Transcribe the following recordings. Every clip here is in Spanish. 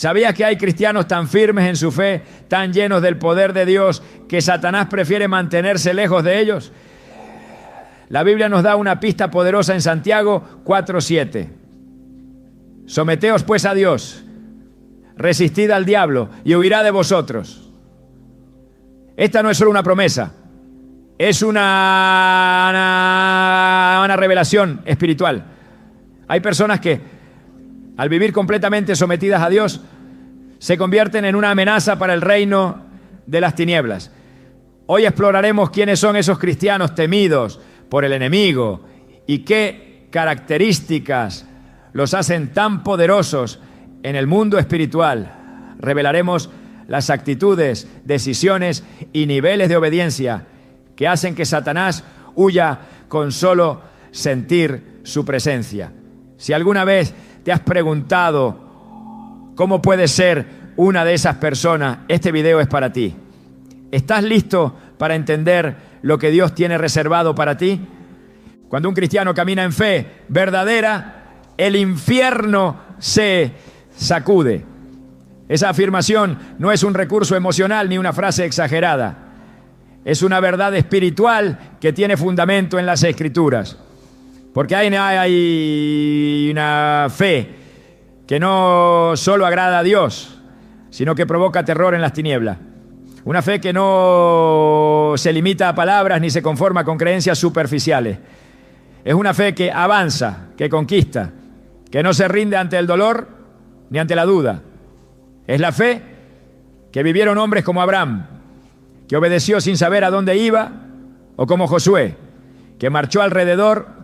¿Sabías que hay cristianos tan firmes en su fe, tan llenos del poder de Dios, que Satanás prefiere mantenerse lejos de ellos? La Biblia nos da una pista poderosa en Santiago 4:7. Someteos pues a Dios, resistid al diablo y huirá de vosotros. Esta no es solo una promesa, es una revelación espiritual. Hay personas que, al vivir completamente sometidas a Dios, se convierten en una amenaza para el reino de las tinieblas. Hoy exploraremos quiénes son esos cristianos temidos por el enemigo y qué características los hacen tan poderosos en el mundo espiritual. Revelaremos las actitudes, decisiones y niveles de obediencia que hacen que Satanás huya con solo sentir su presencia. Si alguna vez te has preguntado cómo puedes ser una de esas personas, este video es para ti. ¿Estás listo para entender lo que Dios tiene reservado para ti? Cuando un cristiano camina en fe verdadera, el infierno se sacude. Esa afirmación no es un recurso emocional ni una frase exagerada. Es una verdad espiritual que tiene fundamento en las Escrituras. Porque hay una fe que no solo agrada a Dios, sino que provoca terror en las tinieblas. Una fe que no se limita a palabras ni se conforma con creencias superficiales. Es una fe que avanza, que conquista, que no se rinde ante el dolor ni ante la duda. Es la fe que vivieron hombres como Abraham, que obedeció sin saber a dónde iba, o como Josué, que marchó alrededor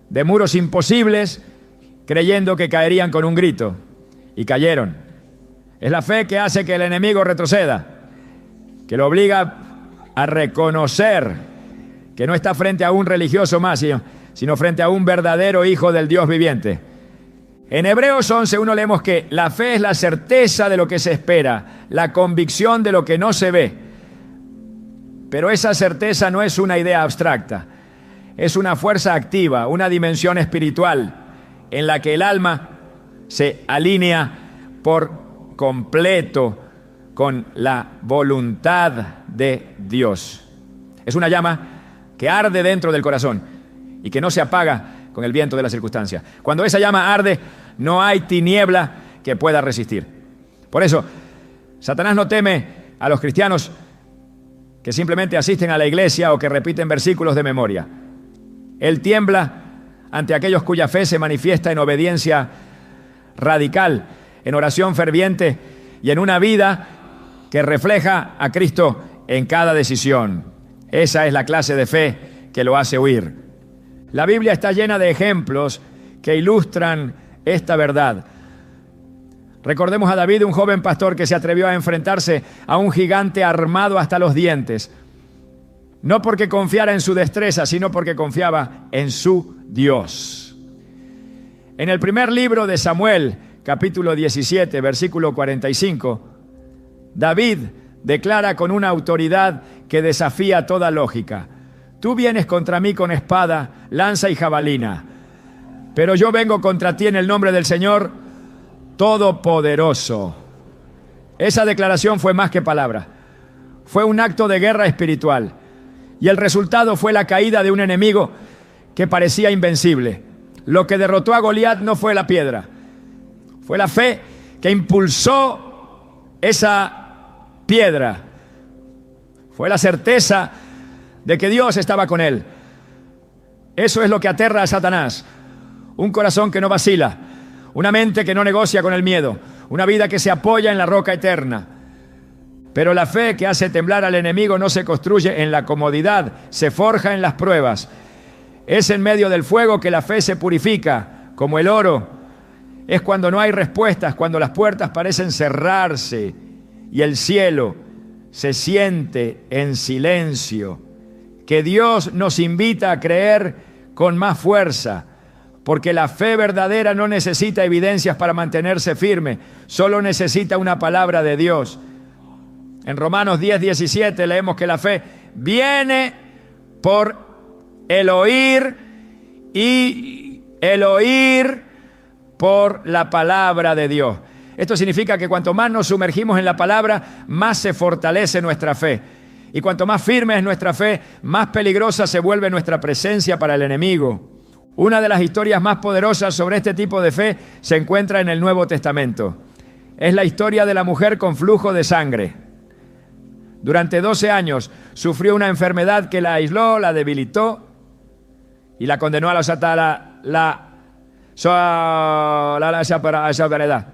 de muros imposibles creyendo que caerían con un grito, y cayeron. Es la fe que hace que el enemigo retroceda, que lo obliga a reconocer que no está frente a un religioso más, sino frente a un verdadero hijo del Dios viviente. En Hebreos 11:1 leemos que la fe es la certeza de lo que se espera, la convicción de lo que no se ve. Pero esa certeza no es una idea abstracta, es una fuerza activa, una dimensión espiritual en la que el alma se alinea por completo con la voluntad de Dios. Es una llama que arde dentro del corazón y que no se apaga con el viento de las circunstancias. Cuando esa llama arde, no hay tiniebla que pueda resistir. Por eso, Satanás no teme a los cristianos que simplemente asisten a la iglesia o que repiten versículos de memoria. Él tiembla ante aquellos cuya fe se manifiesta en obediencia radical, en oración ferviente y en una vida que refleja a Cristo en cada decisión. Esa es la clase de fe que lo hace huir. La Biblia está llena de ejemplos que ilustran esta verdad. Recordemos a David, un joven pastor que se atrevió a enfrentarse a un gigante armado hasta los dientes, no porque confiara en su destreza, sino porque confiaba en su Dios. En el primer libro de Samuel, capítulo 17, versículo 45, David declara con una autoridad que desafía toda lógica: tú vienes contra mí con espada, lanza y jabalina, pero yo vengo contra ti en el nombre del Señor Todopoderoso. Esa declaración fue más que palabra. Fue un acto de guerra espiritual. Y el resultado fue la caída de un enemigo que parecía invencible. Lo que derrotó a Goliat no fue la piedra. Fue la fe que impulsó esa piedra. Fue la certeza de que Dios estaba con él. Eso es lo que aterra a Satanás. Un corazón que no vacila, una mente que no negocia con el miedo, una vida que se apoya en la roca eterna. Pero la fe que hace temblar al enemigo no se construye en la comodidad, se forja en las pruebas. Es en medio del fuego que la fe se purifica, como el oro. Es cuando no hay respuestas, cuando las puertas parecen cerrarse y el cielo se siente en silencio, que Dios nos invita a creer con más fuerza, porque la fe verdadera no necesita evidencias para mantenerse firme, solo necesita una palabra de Dios. En Romanos 10:17 leemos que la fe viene por el oír y el oír por la palabra de Dios. Esto significa que cuanto más nos sumergimos en la palabra, más se fortalece nuestra fe. Y cuanto más firme es nuestra fe, más peligrosa se vuelve nuestra presencia para el enemigo. Una de las historias más poderosas sobre este tipo de fe se encuentra en el Nuevo Testamento. Es la historia de la mujer con flujo de sangre. Durante 12 años sufrió una enfermedad que la aisló, la debilitó y la condenó a la soledad.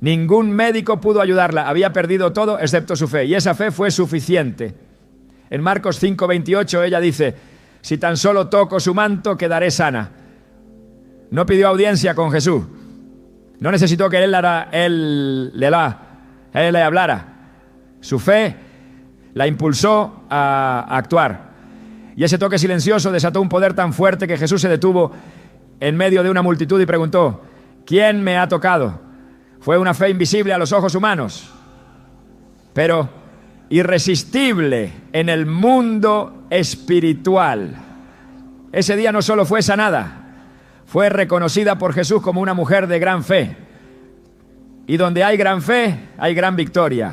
Ningún médico pudo ayudarla, había perdido todo excepto su fe, y esa fe fue suficiente. En Marcos 5:28 ella dice: si tan solo toco su manto, quedaré sana. No pidió audiencia con Jesús. No necesitó que él le hablara. Su fe la impulsó a actuar. Y ese toque silencioso desató un poder tan fuerte que Jesús se detuvo en medio de una multitud y preguntó: ¿quién me ha tocado? Fue una fe invisible a los ojos humanos, pero irresistible en el mundo espiritual. Ese día no solo fue sanada, fue reconocida por Jesús como una mujer de gran fe. Y donde hay gran fe, hay gran victoria.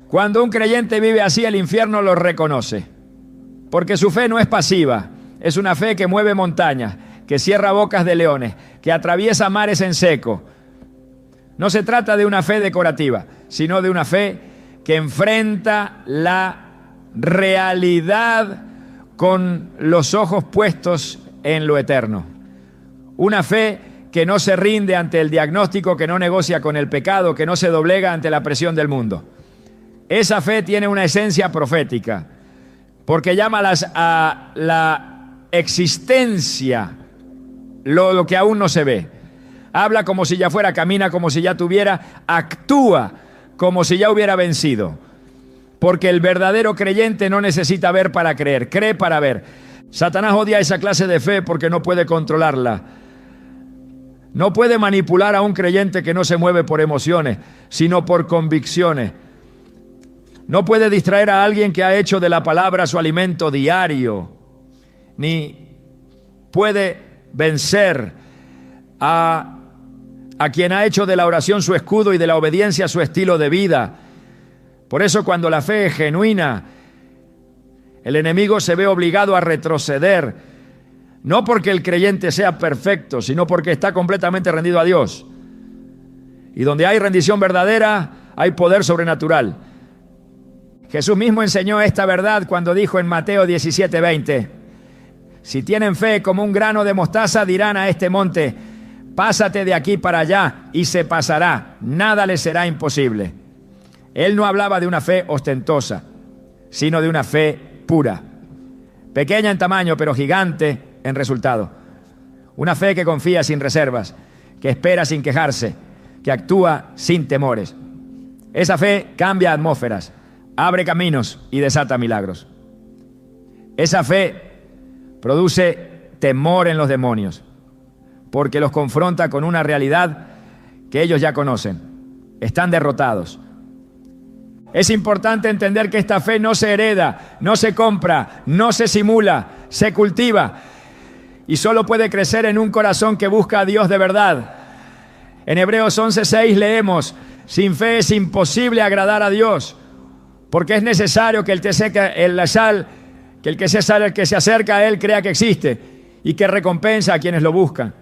Cuando un creyente vive así, el infierno lo reconoce. Porque su fe no es pasiva, es una fe que mueve montañas, que cierra bocas de leones, que atraviesa mares en seco. No se trata de una fe decorativa, sino de una fe que enfrenta la realidad con los ojos puestos en lo eterno. Una fe que no se rinde ante el diagnóstico, que no negocia con el pecado, que no se doblega ante la presión del mundo. Esa fe tiene una esencia profética, porque llama a la existencia lo que aún no se ve. Habla como si ya fuera, camina como si ya tuviera, actúa como si ya hubiera vencido. Porque el verdadero creyente no necesita ver para creer, cree para ver. Satanás odia esa clase de fe porque no puede controlarla. No puede manipular a un creyente que no se mueve por emociones, sino por convicciones. No puede distraer a alguien que ha hecho de la palabra su alimento diario, ni puede vencer a quien ha hecho de la oración su escudo y de la obediencia su estilo de vida. Por eso, cuando la fe es genuina, el enemigo se ve obligado a retroceder, no porque el creyente sea perfecto, sino porque está completamente rendido a Dios. Y donde hay rendición verdadera, hay poder sobrenatural. Jesús mismo enseñó esta verdad cuando dijo en Mateo 17:20: si tienen fe como un grano de mostaza, dirán a este monte: pásate de aquí para allá, y se pasará, nada les será imposible. Él no hablaba de una fe ostentosa, sino de una fe pura, pequeña en tamaño, pero gigante en resultado. Una fe que confía sin reservas, que espera sin quejarse, que actúa sin temores. Esa fe cambia atmósferas, abre caminos y desata milagros. Esa fe produce temor en los demonios, porque los confronta con una realidad que ellos ya conocen. Están derrotados. Es importante entender que esta fe no se hereda, no se compra, no se simula, se cultiva y solo puede crecer en un corazón que busca a Dios de verdad. En Hebreos 11:6 leemos: sin fe es imposible agradar a Dios, porque es necesario que el que se acerca a Él crea que existe y que recompensa a quienes lo buscan.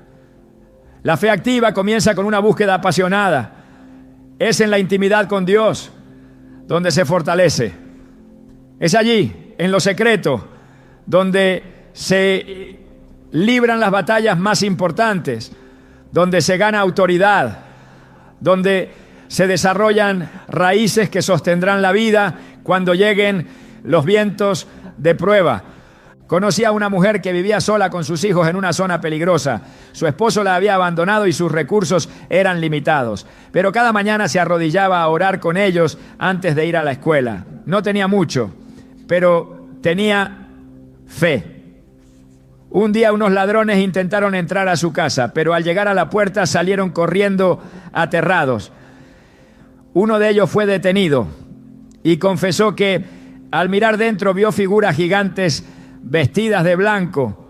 La fe activa comienza con una búsqueda apasionada. Es en la intimidad con Dios donde se fortalece. Es allí, en lo secreto, donde se libran las batallas más importantes, donde se gana autoridad, donde se desarrollan raíces que sostendrán la vida cuando lleguen los vientos de prueba. Conocí a una mujer que vivía sola con sus hijos en una zona peligrosa. Su esposo la había abandonado y sus recursos eran limitados. Pero cada mañana se arrodillaba a orar con ellos antes de ir a la escuela. No tenía mucho, pero tenía fe. Un día unos ladrones intentaron entrar a su casa, pero al llegar a la puerta salieron corriendo aterrados. Uno de ellos fue detenido y confesó que al mirar dentro vio figuras gigantes vestidas de blanco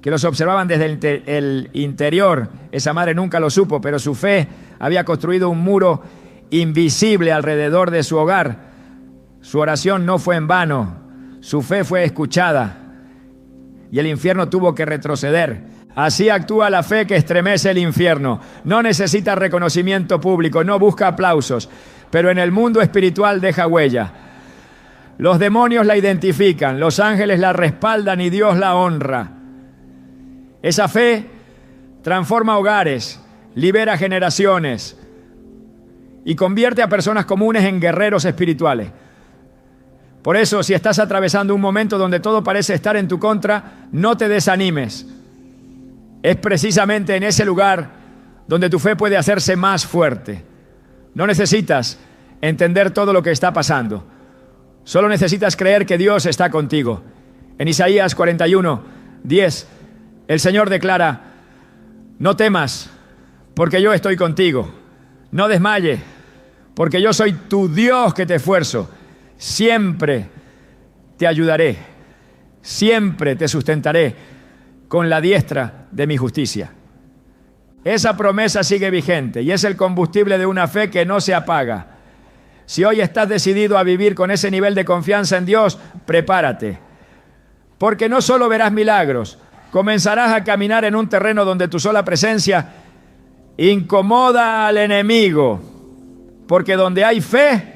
que los observaban desde el interior. Esa madre nunca lo supo, pero su fe había construido un muro invisible alrededor de su hogar. Su oración no fue en vano, su fe fue escuchada y el infierno tuvo que retroceder. Así actúa la fe que estremece el infierno. No necesita reconocimiento público, no busca aplausos, pero en el mundo espiritual deja huella. Los demonios la identifican, los ángeles la respaldan y Dios la honra. Esa fe transforma hogares, libera generaciones y convierte a personas comunes en guerreros espirituales. Por eso, si estás atravesando un momento donde todo parece estar en tu contra, no te desanimes. Es precisamente en ese lugar donde tu fe puede hacerse más fuerte. No necesitas entender todo lo que está pasando. Solo necesitas creer que Dios está contigo. En Isaías 41:10, el Señor declara: no temas, porque yo estoy contigo. No desmayes, porque yo soy tu Dios que te esfuerzo. Siempre te ayudaré, siempre te sustentaré con la diestra de mi justicia. Esa promesa sigue vigente y es el combustible de una fe que no se apaga. Si hoy estás decidido a vivir con ese nivel de confianza en Dios, prepárate. Porque no solo verás milagros, comenzarás a caminar en un terreno donde tu sola presencia incomoda al enemigo. Porque donde hay fe,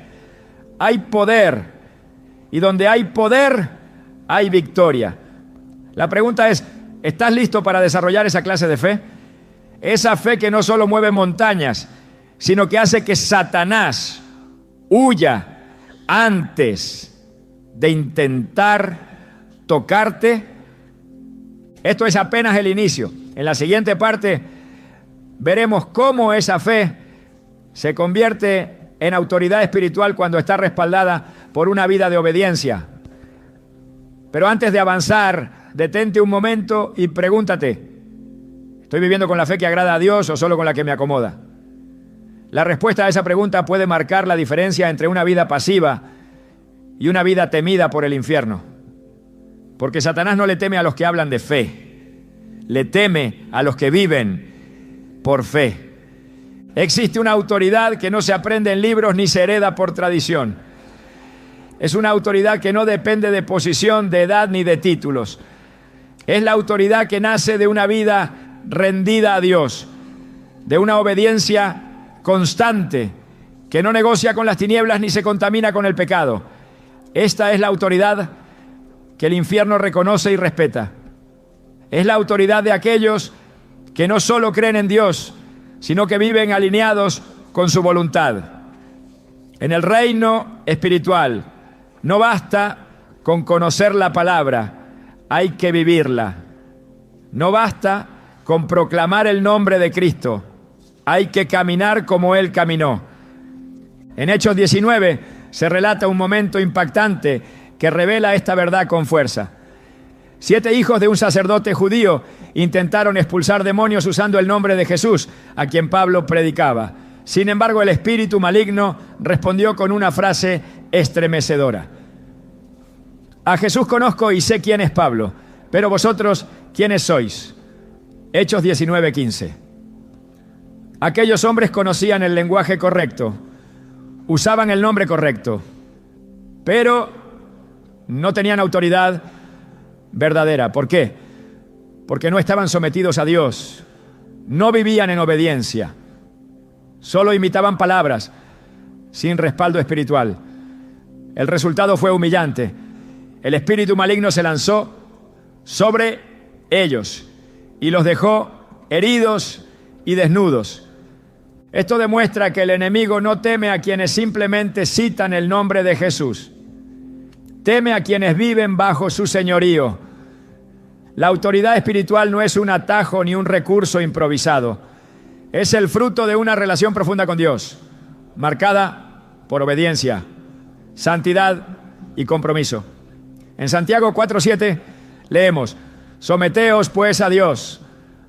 hay poder. Y donde hay poder, hay victoria. La pregunta es, ¿estás listo para desarrollar esa clase de fe? Esa fe que no solo mueve montañas, sino que hace que Satanás huya antes de intentar tocarte. Esto es apenas el inicio. En la siguiente parte veremos cómo esa fe se convierte en autoridad espiritual cuando está respaldada por una vida de obediencia. Pero antes de avanzar, detente un momento y pregúntate: ¿estoy viviendo con la fe que agrada a Dios o solo con la que me acomoda? La respuesta a esa pregunta puede marcar la diferencia entre una vida pasiva y una vida temida por el infierno. Porque Satanás no le teme a los que hablan de fe, le teme a los que viven por fe. Existe una autoridad que no se aprende en libros ni se hereda por tradición. Es una autoridad que no depende de posición, de edad ni de títulos. Es la autoridad que nace de una vida rendida a Dios, de una obediencia constante, que no negocia con las tinieblas ni se contamina con el pecado. Esta es la autoridad que el infierno reconoce y respeta. Es la autoridad de aquellos que no solo creen en Dios, sino que viven alineados con su voluntad. En el reino espiritual no basta con conocer la palabra, hay que vivirla. No basta con proclamar el nombre de Cristo, hay que caminar como Él caminó. En Hechos 19 se relata un momento impactante que revela esta verdad con fuerza. 7 hijos de un sacerdote judío intentaron expulsar demonios usando el nombre de Jesús, a quien Pablo predicaba. Sin embargo, el espíritu maligno respondió con una frase estremecedora: a Jesús conozco y sé quién es Pablo, pero vosotros, ¿quiénes sois? Hechos 19:15. Aquellos hombres conocían el lenguaje correcto, usaban el nombre correcto, pero no tenían autoridad verdadera. ¿Por qué? Porque no estaban sometidos a Dios, no vivían en obediencia, solo imitaban palabras sin respaldo espiritual. El resultado fue humillante. El espíritu maligno se lanzó sobre ellos y los dejó heridos y desnudos. Esto demuestra que el enemigo no teme a quienes simplemente citan el nombre de Jesús. Teme a quienes viven bajo su señorío. La autoridad espiritual no es un atajo ni un recurso improvisado. Es el fruto de una relación profunda con Dios, marcada por obediencia, santidad y compromiso. En Santiago 4:7 leemos: someteos pues a Dios,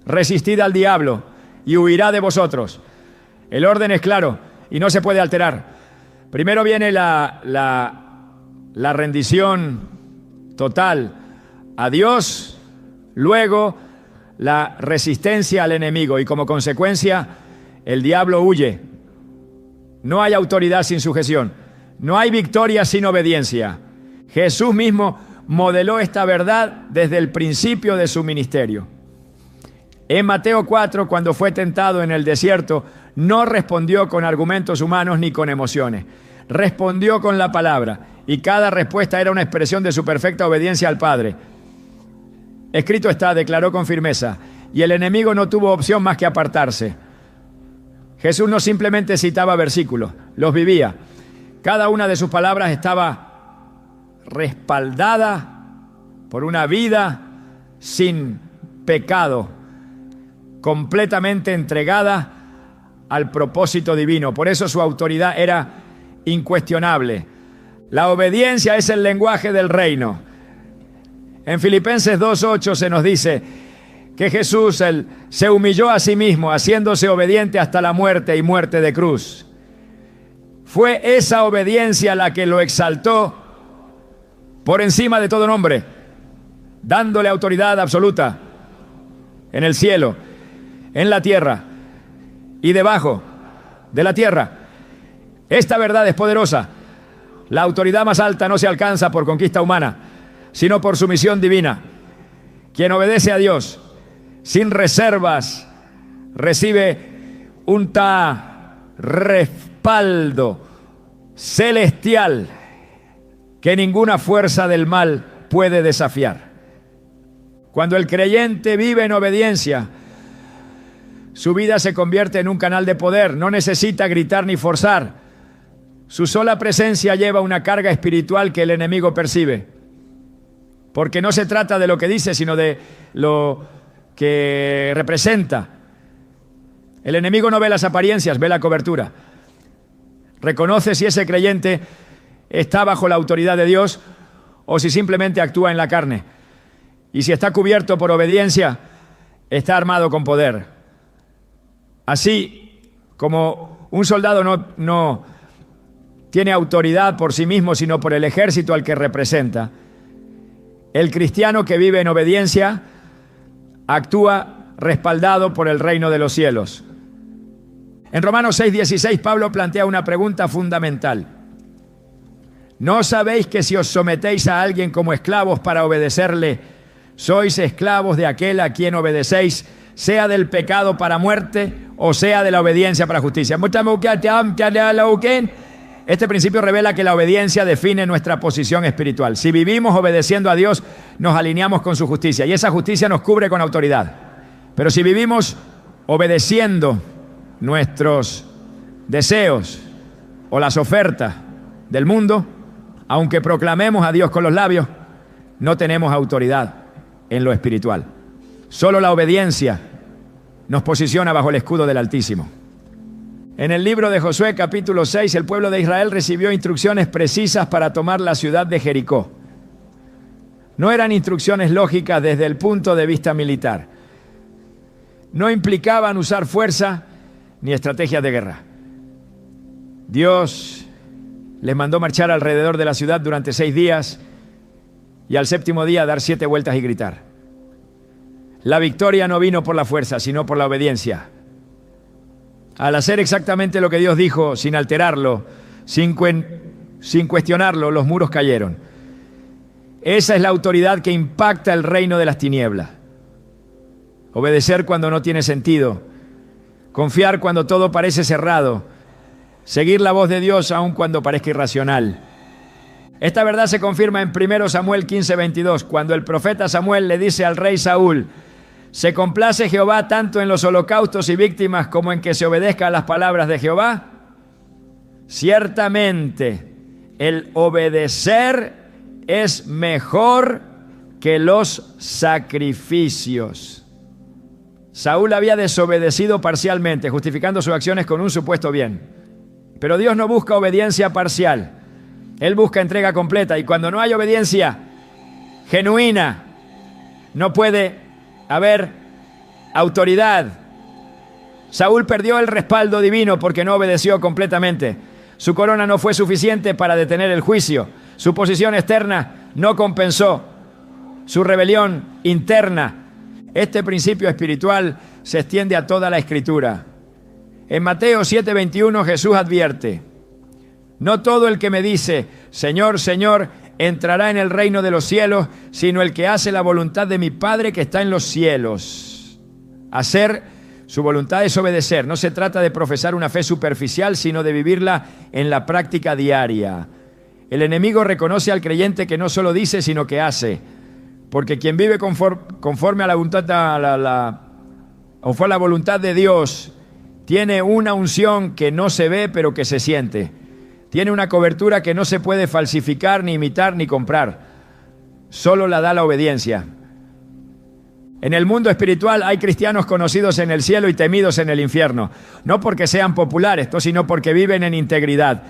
resistid al diablo y huirá de vosotros. El orden es claro y no se puede alterar. Primero viene la rendición total a Dios, luego la resistencia al enemigo y como consecuencia el diablo huye. No hay autoridad sin sujeción. No hay victoria sin obediencia. Jesús mismo modeló esta verdad desde el principio de su ministerio. En Mateo 4, cuando fue tentado en el desierto, no respondió con argumentos humanos ni con emociones. Respondió con la palabra y cada respuesta era una expresión de su perfecta obediencia al Padre. Escrito está, declaró con firmeza, y el enemigo no tuvo opción más que apartarse. Jesús no simplemente citaba versículos, los vivía. Cada una de sus palabras estaba respaldada por una vida sin pecado, completamente entregada al propósito divino. Por eso su autoridad era incuestionable. La obediencia es el lenguaje del reino. En Filipenses 2:8 se nos dice que Jesús se humilló a sí mismo, haciéndose obediente hasta la muerte y muerte de cruz. Fue esa obediencia la que lo exaltó por encima de todo nombre, dándole autoridad absoluta en el cielo, en la tierra y debajo de la tierra. Esta verdad es poderosa. La autoridad más alta no se alcanza por conquista humana, sino por sumisión divina. Quien obedece a Dios sin reservas recibe un respaldo celestial que ninguna fuerza del mal puede desafiar. Cuando el creyente vive en obediencia, su vida se convierte en un canal de poder. No necesita gritar ni forzar. Su sola presencia lleva una carga espiritual que el enemigo percibe. Porque no se trata de lo que dice, sino de lo que representa. El enemigo no ve las apariencias, ve la cobertura. Reconoce si ese creyente está bajo la autoridad de Dios o si simplemente actúa en la carne. Y si está cubierto por obediencia, está armado con poder. Así como un soldado no tiene autoridad por sí mismo, sino por el ejército al que representa, el cristiano que vive en obediencia actúa respaldado por el reino de los cielos. En Romanos 6:16, Pablo plantea una pregunta fundamental. ¿No sabéis que si os sometéis a alguien como esclavos para obedecerle, sois esclavos de aquel a quien obedecéis, sea del pecado para muerte o sea de la obediencia para justicia? Este principio revela que la obediencia define nuestra posición espiritual. Si vivimos obedeciendo a Dios, nos alineamos con su justicia y esa justicia nos cubre con autoridad. Pero si vivimos obedeciendo nuestros deseos o las ofertas del mundo, aunque proclamemos a Dios con los labios, no tenemos autoridad en lo espiritual. Solo la obediencia nos posiciona bajo el escudo del Altísimo. En el libro de Josué, capítulo 6, el pueblo de Israel recibió instrucciones precisas para tomar la ciudad de Jericó. No eran instrucciones lógicas desde el punto de vista militar. No implicaban usar fuerza ni estrategias de guerra. Dios les mandó marchar alrededor de la ciudad durante 6 días y al 7º día dar 7 vueltas y gritar. La victoria no vino por la fuerza, sino por la obediencia. Al hacer exactamente lo que Dios dijo, sin alterarlo, sin cuestionarlo, los muros cayeron. Esa es la autoridad que impacta el reino de las tinieblas. Obedecer cuando no tiene sentido, confiar cuando todo parece cerrado, seguir la voz de Dios aun cuando parezca irracional. Esta verdad se confirma en 1 Samuel 15:22, cuando el profeta Samuel le dice al rey Saúl: ¿se complace Jehová tanto en los holocaustos y víctimas como en que se obedezca a las palabras de Jehová? Ciertamente, el obedecer es mejor que los sacrificios. Saúl había desobedecido parcialmente, justificando sus acciones con un supuesto bien. Pero Dios no busca obediencia parcial. Él busca entrega completa. Y cuando no hay obediencia genuina, no puede haber autoridad. Saúl perdió el respaldo divino porque no obedeció completamente. Su corona no fue suficiente para detener el juicio. Su posición externa no compensó su rebelión interna. Este principio espiritual se extiende a toda la Escritura. En Mateo 7:21 Jesús advierte: no todo el que me dice, Señor, Señor, entrará en el reino de los cielos, sino el que hace la voluntad de mi Padre que está en los cielos. Hacer su voluntad es obedecer. No se trata de profesar una fe superficial, sino de vivirla en la práctica diaria. El enemigo reconoce al creyente que no solo dice, sino que hace. Porque quien vive conforme a la voluntad de Dios, tiene una unción que no se ve, pero que se siente. Tiene una cobertura que no se puede falsificar, ni imitar, ni comprar. Solo la da la obediencia. En el mundo espiritual hay cristianos conocidos en el cielo y temidos en el infierno. No porque sean populares, sino porque viven en integridad.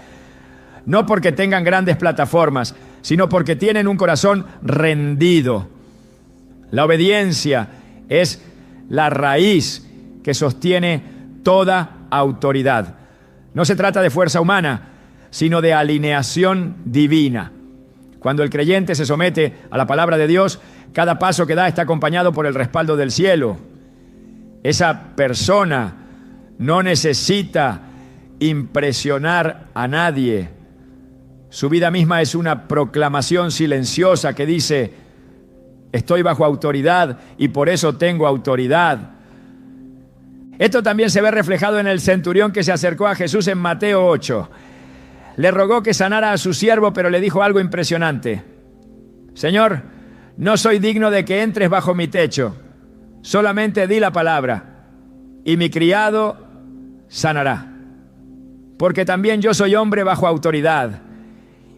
No porque tengan grandes plataformas, sino porque tienen un corazón rendido. La obediencia es la raíz que sostiene toda autoridad. No se trata de fuerza humana, sino de alineación divina. Cuando el creyente se somete a la palabra de Dios, cada paso que da está acompañado por el respaldo del cielo. Esa persona no necesita impresionar a nadie. Su vida misma es una proclamación silenciosa que dice: estoy bajo autoridad y por eso tengo autoridad. Esto también se ve reflejado en el centurión que se acercó a Jesús en Mateo 8. Le rogó que sanara a su siervo, pero le dijo algo impresionante: Señor, no soy digno de que entres bajo mi techo. Solamente di la palabra y mi criado sanará. Porque también yo soy hombre bajo autoridad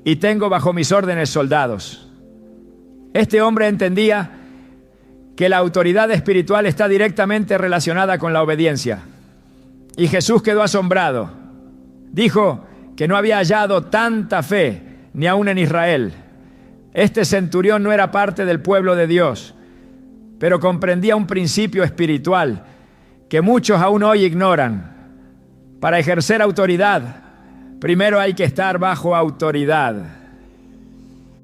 y tengo bajo mis órdenes soldados. Este hombre entendía que la autoridad espiritual está directamente relacionada con la obediencia. Y Jesús quedó asombrado. Dijo que no había hallado tanta fe ni aún en Israel. Este centurión no era parte del pueblo de Dios, pero comprendía un principio espiritual que muchos aún hoy ignoran. Para ejercer autoridad, primero hay que estar bajo autoridad.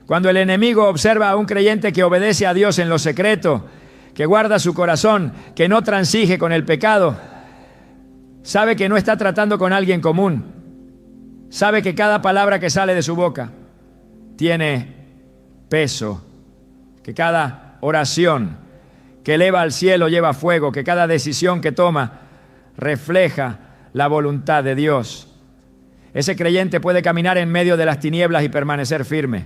Cuando el enemigo observa a un creyente que obedece a Dios en lo secreto, que guarda su corazón, que no transige con el pecado, sabe que no está tratando con alguien común. Sabe que cada palabra que sale de su boca tiene peso, que cada oración que eleva al cielo lleva fuego, que cada decisión que toma refleja la voluntad de Dios. Ese creyente puede caminar en medio de las tinieblas y permanecer firme.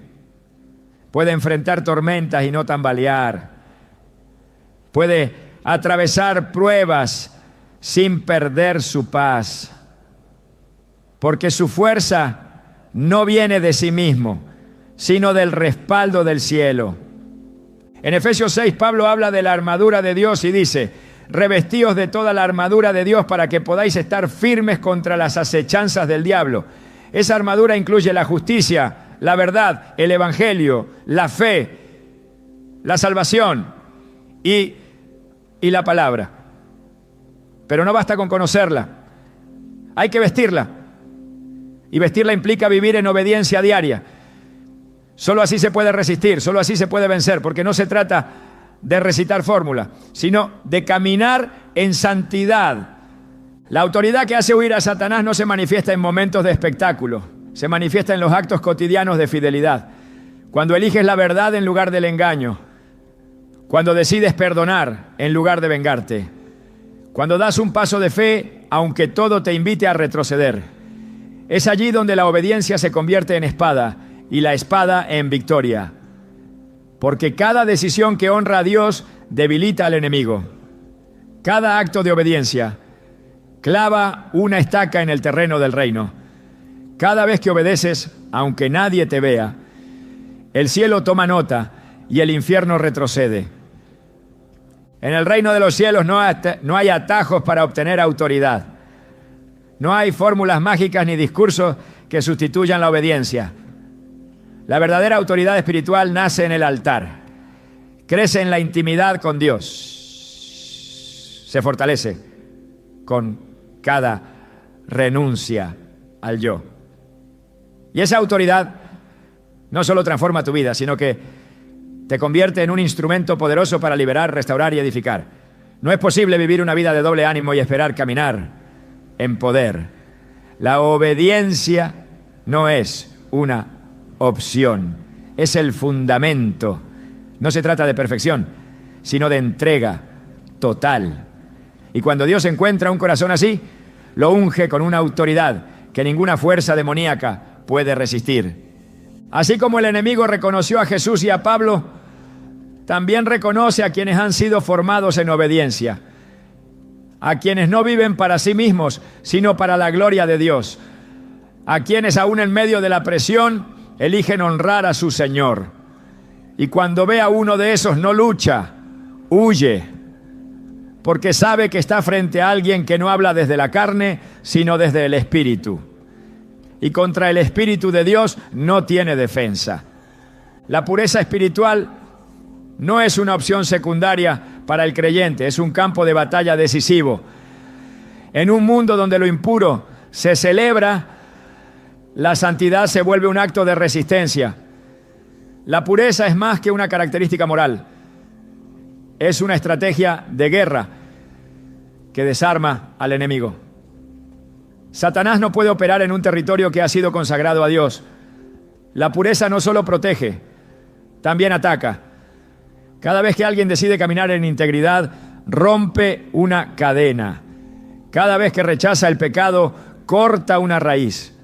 Puede enfrentar tormentas y no tambalear. Puede atravesar pruebas sin perder su paz. Porque su fuerza no viene de sí mismo, sino del respaldo del cielo. En Efesios 6, Pablo habla de la armadura de Dios y dice: revestíos de toda la armadura de Dios para que podáis estar firmes contra las acechanzas del diablo. Esa armadura incluye la justicia, la verdad, el evangelio, la fe, la salvación y la palabra. Pero no basta con conocerla, hay que vestirla. Y vestirla implica vivir en obediencia diaria. Solo así se puede resistir, solo así se puede vencer, porque no se trata de recitar fórmula, sino de caminar en santidad. La autoridad que hace huir a Satanás no se manifiesta en momentos de espectáculo, se manifiesta en los actos cotidianos de fidelidad. Cuando eliges la verdad en lugar del engaño, cuando decides perdonar en lugar de vengarte, cuando das un paso de fe aunque todo te invite a retroceder. Es allí donde la obediencia se convierte en espada y la espada en victoria. Porque cada decisión que honra a Dios debilita al enemigo. Cada acto de obediencia clava una estaca en el terreno del reino. Cada vez que obedeces, aunque nadie te vea, el cielo toma nota y el infierno retrocede. En el reino de los cielos no hay atajos para obtener autoridad. No hay fórmulas mágicas ni discursos que sustituyan la obediencia. La verdadera autoridad espiritual nace en el altar. Crece en la intimidad con Dios. Se fortalece con cada renuncia al yo. Y esa autoridad no solo transforma tu vida, sino que te convierte en un instrumento poderoso para liberar, restaurar y edificar. No es posible vivir una vida de doble ánimo y esperar caminar en poder. La obediencia no es una opción, es el fundamento. No se trata de perfección, sino de entrega total. Y cuando Dios encuentra un corazón así, lo unge con una autoridad que ninguna fuerza demoníaca puede resistir. Así como el enemigo reconoció a Jesús y a Pablo, también reconoce a quienes han sido formados en obediencia, a quienes no viven para sí mismos, sino para la gloria de Dios, a quienes aún en medio de la presión eligen honrar a su Señor. Y cuando ve a uno de esos no lucha, huye, porque sabe que está frente a alguien que no habla desde la carne, sino desde el Espíritu. Y contra el Espíritu de Dios no tiene defensa. La pureza espiritual no es una opción secundaria para el creyente, es un campo de batalla decisivo. En un mundo donde lo impuro se celebra, la santidad se vuelve un acto de resistencia. La pureza es más que una característica moral. Es una estrategia de guerra que desarma al enemigo. Satanás no puede operar en un territorio que ha sido consagrado a Dios. La pureza no solo protege, también ataca. Cada vez que alguien decide caminar en integridad, rompe una cadena. Cada vez que rechaza el pecado, corta una raíz.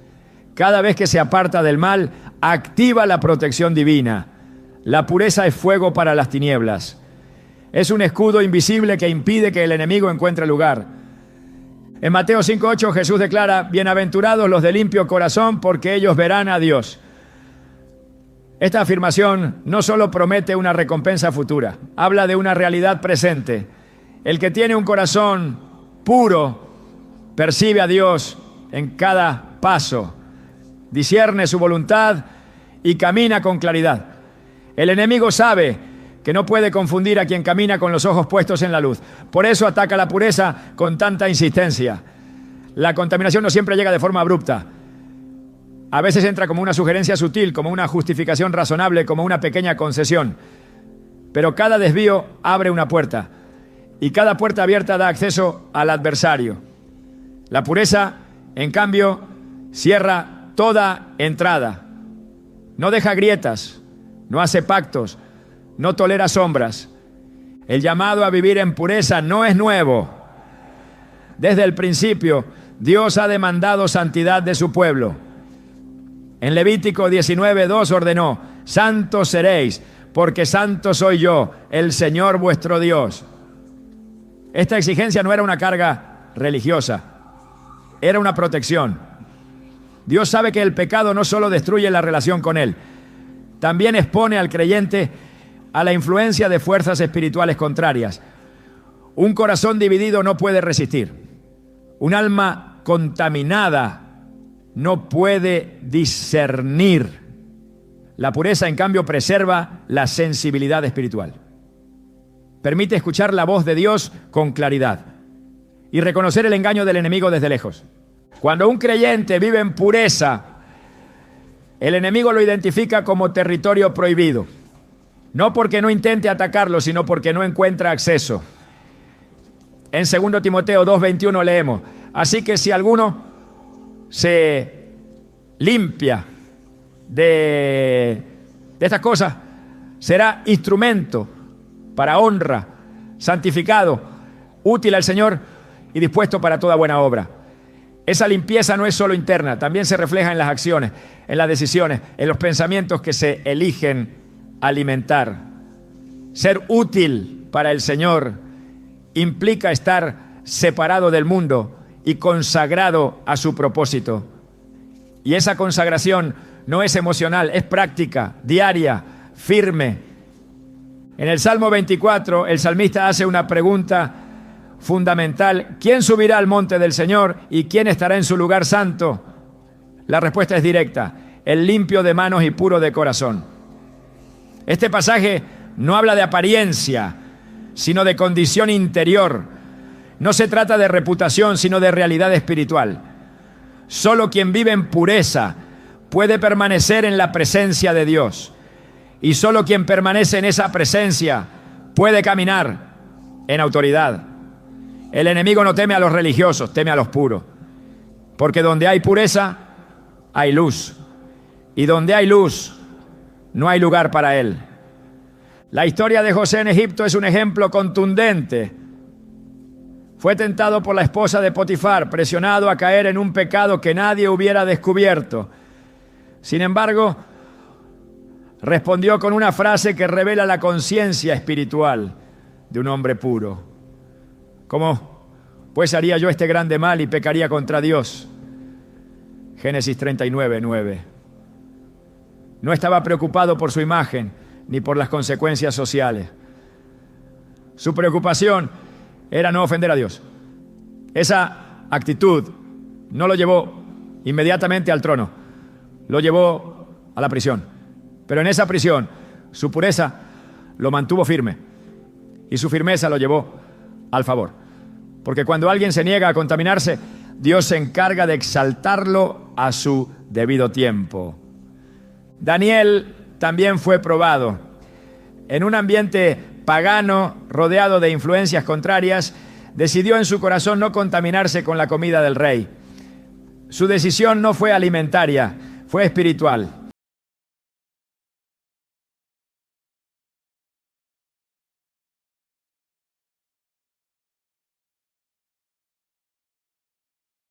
Cada vez que se aparta del mal, activa la protección divina. La pureza es fuego para las tinieblas. Es un escudo invisible que impide que el enemigo encuentre lugar. En Mateo 5:8 Jesús declara: bienaventurados los de limpio corazón, porque ellos verán a Dios. Esta afirmación no solo promete una recompensa futura, habla de una realidad presente. El que tiene un corazón puro percibe a Dios en cada paso, discierne su voluntad y camina con claridad. El enemigo sabe que no puede confundir a quien camina con los ojos puestos en la luz. Por eso ataca la pureza con tanta insistencia. La contaminación no siempre llega de forma abrupta. A veces entra como una sugerencia sutil, como una justificación razonable, como una pequeña concesión. Pero cada desvío abre una puerta, y cada puerta abierta da acceso al adversario. La pureza, en cambio, cierra toda entrada. No deja grietas, no hace pactos, no tolera sombras. El llamado a vivir en pureza no es nuevo. Desde el principio, Dios ha demandado santidad de su pueblo. En Levítico 19:2 ordenó: santos seréis, porque santo soy yo, el Señor vuestro Dios. Esta exigencia no era una carga religiosa, era una protección. Dios sabe que el pecado no solo destruye la relación con Él, también expone al creyente a la influencia de fuerzas espirituales contrarias. Un corazón dividido no puede resistir. Un alma contaminada no puede discernir. La pureza, en cambio, preserva la sensibilidad espiritual. Permite escuchar la voz de Dios con claridad y reconocer el engaño del enemigo desde lejos. Cuando un creyente vive en pureza, el enemigo lo identifica como territorio prohibido. No porque no intente atacarlo, sino porque no encuentra acceso. En 2 Timoteo 2:21 leemos: así que si alguno se limpia de estas cosas, será instrumento para honra, santificado, útil al Señor y dispuesto para toda buena obra. Esa limpieza no es solo interna, también se refleja en las acciones, en las decisiones, en los pensamientos que se eligen alimentar. Ser útil para el Señor implica estar separado del mundo y consagrado a su propósito. Y esa consagración no es emocional, es práctica, diaria, firme. En el Salmo 24, el salmista hace una pregunta fundamental: ¿quién subirá al monte del Señor y quién estará en su lugar santo? La respuesta es directa: el limpio de manos y puro de corazón. Este pasaje no habla de apariencia, sino de condición interior. No se trata de reputación, sino de realidad espiritual. Solo quien vive en pureza puede permanecer en la presencia de Dios. Y solo quien permanece en esa presencia puede caminar en autoridad. El enemigo no teme a los religiosos, teme a los puros. Porque donde hay pureza, hay luz. Y donde hay luz, no hay lugar para él. La historia de José en Egipto es un ejemplo contundente. Fue tentado por la esposa de Potifar, presionado a caer en un pecado que nadie hubiera descubierto. Sin embargo, respondió con una frase que revela la conciencia espiritual de un hombre puro. ¿Cómo pues haría yo este grande mal y pecaría contra Dios? Génesis 39:9. No estaba preocupado por su imagen ni por las consecuencias sociales. Su preocupación era no ofender a Dios. Esa actitud no lo llevó inmediatamente al trono, lo llevó a la prisión. Pero en esa prisión, su pureza lo mantuvo firme y su firmeza lo llevó al favor. Porque cuando alguien se niega a contaminarse, Dios se encarga de exaltarlo a su debido tiempo. Daniel también fue probado. En un ambiente pagano, rodeado de influencias contrarias, decidió en su corazón no contaminarse con la comida del rey. Su decisión no fue alimentaria, fue espiritual.